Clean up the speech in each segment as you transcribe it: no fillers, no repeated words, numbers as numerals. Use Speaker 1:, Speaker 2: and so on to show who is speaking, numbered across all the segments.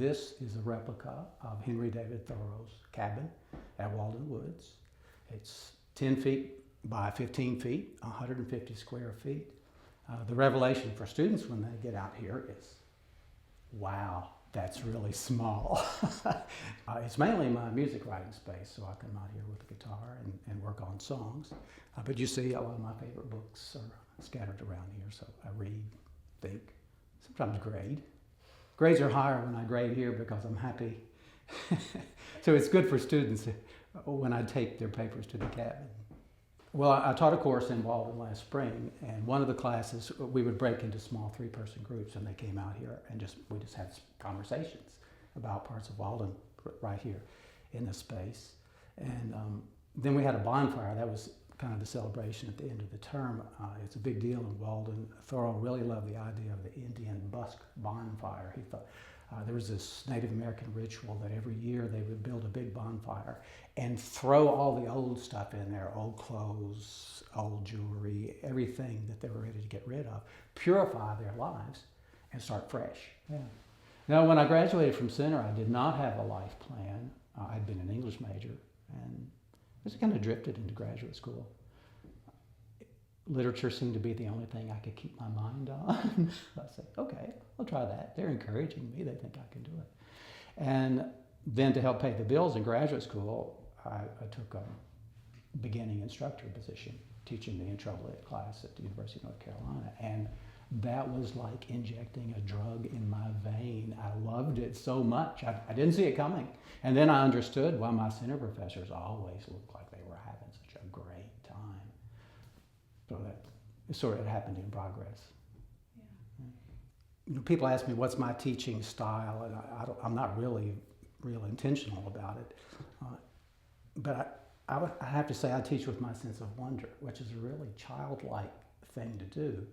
Speaker 1: This is a replica of Henry David Thoreau's cabin at Walden Woods. It's 10 feet by 15 feet, 150 square feet. The revelation for students when they get out here is, wow, that's really small. It's mainly my music writing space, so I come out here with a guitar and work on songs. But you see, a lot of my favorite books are scattered around here, so I read, think, sometimes grade. Grades are higher when I grade here because I'm happy. So it's good for students when I take their papers to the cabin. Well, I taught a course in Walden last spring, and one of the classes, we would break into small 3-person groups, and they came out here and we just had conversations about parts of Walden right here in this space. And then we had a bonfire. That was kind of the celebration at the end of the term. It's a big deal in Walden. Thoreau really loved the idea of the Indian busk bonfire. He thought there was this Native American ritual that every year they would build a big bonfire and throw all the old stuff in there, old clothes, old jewelry, everything that they were ready to get rid of, purify their lives and start fresh. Yeah. Now, when I graduated from Center, I did not have a life plan. I'd been an English major and just kind of drifted into graduate school. Literature seemed to be the only thing I could keep my mind on. I said, okay, I'll try that. They're encouraging me. They think I can do it. And then to help pay the bills in graduate school, I took a beginning instructor position, teaching the intro lit class at the University of North Carolina. And that was like injecting a drug in my vein. I loved it so much. I didn't see it coming. And then I understood why my center professors always looked like they were having such a great time. So that sort of happened in progress. Yeah. You know, people ask me what's my teaching style, and I'm not really real intentional about it. But I have to say I teach with my sense of wonder, which is a really childlike thing to do.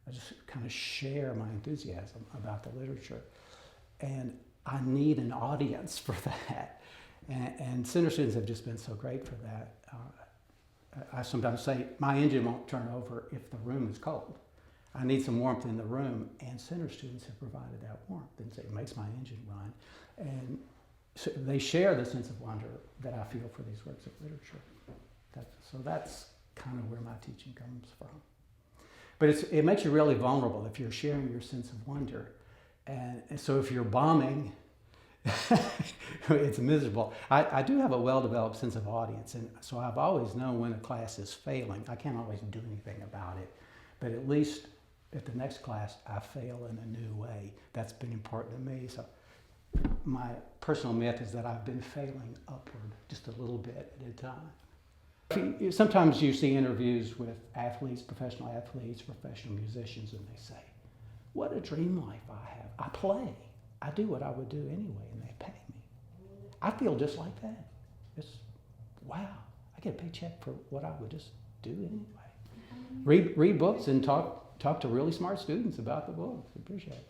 Speaker 1: I just kind of share my enthusiasm about the literature. And I need an audience for that. And center students have just been so great for that. I sometimes say, my engine won't turn over if the room is cold. I need some warmth in the room, and center students have provided that warmth, and so it makes my engine run. And so they share the sense of wonder that I feel for these works of literature. So that's kind of where my teaching comes from. But it makes you really vulnerable if you're sharing your sense of wonder. And so if you're bombing, it's miserable. I do have a well-developed sense of audience, and so I've always known when a class is failing. I can't always do anything about it, but at least at the next class, I fail in a new way. That's been important to me. So my personal myth is that I've been failing upward just a little bit at a time. Sometimes you see interviews with athletes, professional musicians, and they say, what a dream life I have. I play. I do what I would do anyway, and they pay me. I feel just like that. It's, wow, I get a paycheck for what I would just do anyway. Read books and talk to really smart students about the books. I appreciate it.